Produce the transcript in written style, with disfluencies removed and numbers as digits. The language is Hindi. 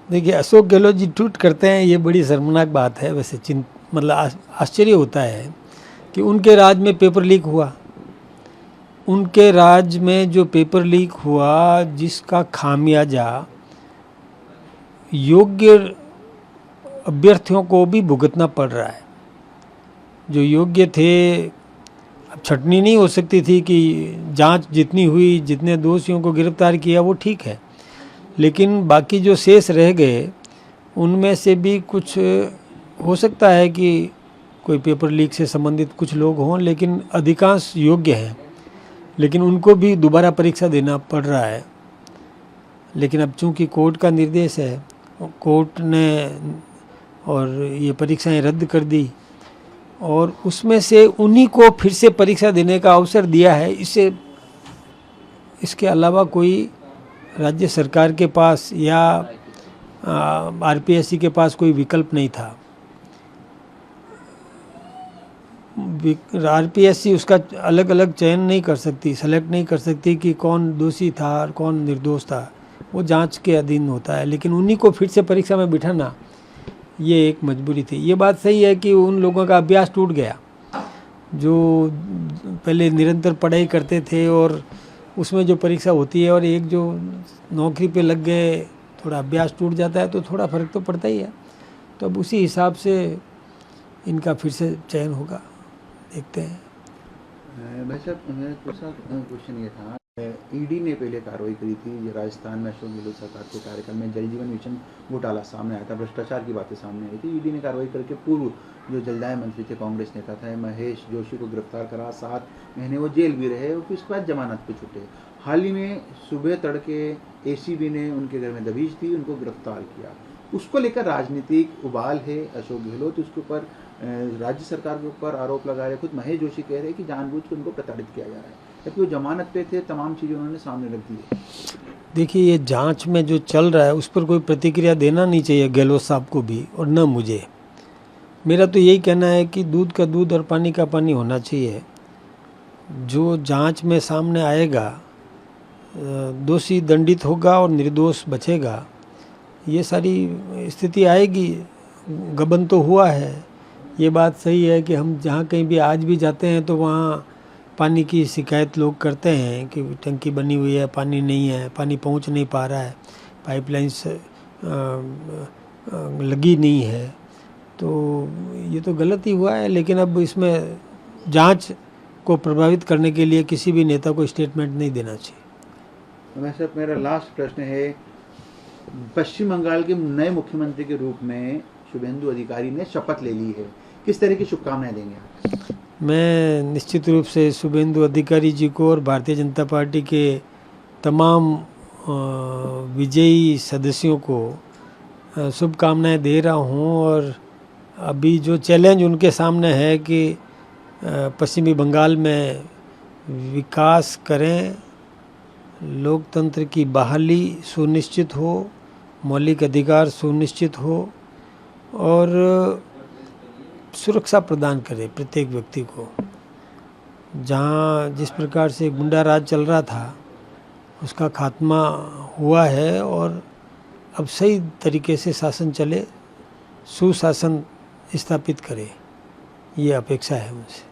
देखिए, अशोक गहलोत जी ट्वीट करते हैं, ये बड़ी शर्मनाक बात है। वैसे मतलब आश्चर्य होता है कि उनके राज में पेपर लीक हुआ। उनके राज में जो पेपर लीक हुआ, जिसका खामियाजा योग्य अभ्यर्थियों को भी भुगतना पड़ रहा है। जो योग्य थे, अब छटनी नहीं हो सकती थी कि जांच जितनी हुई, जितने दोषियों को गिरफ्तार किया वो ठीक है, लेकिन बाकी जो शेष रह गए उनमें से भी कुछ हो सकता है कि कोई पेपर लीक से संबंधित कुछ लोग हों, लेकिन अधिकांश योग्य हैं, लेकिन उनको भी दोबारा परीक्षा देना पड़ रहा है। लेकिन अब चूंकि कोर्ट का निर्देश है, कोर्ट ने और ये परीक्षाएं रद्द कर दी और उसमें से उन्हीं को फिर से परीक्षा देने का अवसर दिया है। इसके अलावा कोई राज्य सरकार के पास या आरपीएससी के पास कोई विकल्प नहीं था। आरपीएससी उसका अलग अलग चयन नहीं कर सकती, सेलेक्ट नहीं कर सकती कि कौन दोषी था और कौन निर्दोष था, वो जांच के अधीन होता है। लेकिन उन्हीं को फिर से परीक्षा में बिठाना, ये एक मजबूरी थी। ये बात सही है कि उन लोगों का अभ्यास टूट गया जो पहले निरंतर पढ़ाई करते थे और उसमें जो परीक्षा होती है, और एक जो नौकरी पे लग गए, थोड़ा अभ्यास टूट जाता है तो थोड़ा फर्क तो पड़ता ही है। तो अब उसी हिसाब से इनका फिर से चयन होगा, देखते हैं। भाई साहब, मेरा दूसरा क्वेश्चन ये था, ईडी ने पहले कार्रवाई करी थी राजस्थान में अशोक गहलोत सरकार के कार्यकाल में जल जीवन मिशन घोटाला सामने आया था, भ्रष्टाचार की बातें सामने आई थी। ईडी ने कार्रवाई करके पूर्व जो जलदाय मंत्री थे, कांग्रेस नेता थे, महेश जोशी को गिरफ्तार करा, 7 महीने वो जेल भी रहे और फिर उसके बाद जमानत पे छूटे। हाल ही में सुबह तड़के एसीबी ने उनके घर में दबिश दी, उनको गिरफ्तार किया। उसको लेकर राजनीतिक उबाल है। अशोक गहलोत उसके ऊपर, राज्य सरकार के ऊपर आरोप लगा रहे, खुद महेश जोशी कह रहे हैं कि जानबूझकर उनको प्रताड़ित किया जा रहा है, क्योंकि वो जमानत पे थे, तमाम चीज़ें उन्होंने सामने रख दी है। देखिए, ये जांच में जो चल रहा है उस पर कोई प्रतिक्रिया देना नहीं चाहिए गहलोत साहब को भी, और न मुझे। मेरा तो यही कहना है कि दूध का दूध और पानी का पानी होना चाहिए। जो जांच में सामने आएगा, दोषी दंडित होगा और निर्दोष बचेगा, ये सारी स्थिति आएगी। गबन तो हुआ है, ये बात सही है कि हम जहाँ कहीं भी आज भी जाते हैं तो वहाँ पानी की शिकायत लोग करते हैं कि टंकी बनी हुई है, पानी नहीं है, पानी पहुँच नहीं पा रहा है, पाइपलाइंस लगी नहीं है, तो ये तो गलत ही हुआ है। लेकिन अब इसमें जांच को प्रभावित करने के लिए किसी भी नेता को स्टेटमेंट नहीं देना चाहिए। वैसे मेरा लास्ट प्रश्न है, पश्चिम बंगाल के नए मुख्यमंत्री के रूप में शुभेंदु अधिकारी ने शपथ ले ली है, किस तरह की शुभकामनाएं देंगे आप? मैं निश्चित रूप से शुभेंदु अधिकारी जी को और भारतीय जनता पार्टी के तमाम विजयी सदस्यों को शुभकामनाएं दे रहा हूं। और अभी जो चैलेंज उनके सामने है कि पश्चिमी बंगाल में विकास करें, लोकतंत्र की बहाली सुनिश्चित हो, मौलिक अधिकार सुनिश्चित हो और सुरक्षा प्रदान करे प्रत्येक व्यक्ति को। जहाँ जिस प्रकार से गुंडा राज चल रहा था उसका खात्मा हुआ है और अब सही तरीके से शासन चले, सुशासन स्थापित करे, ये अपेक्षा है मुझसे।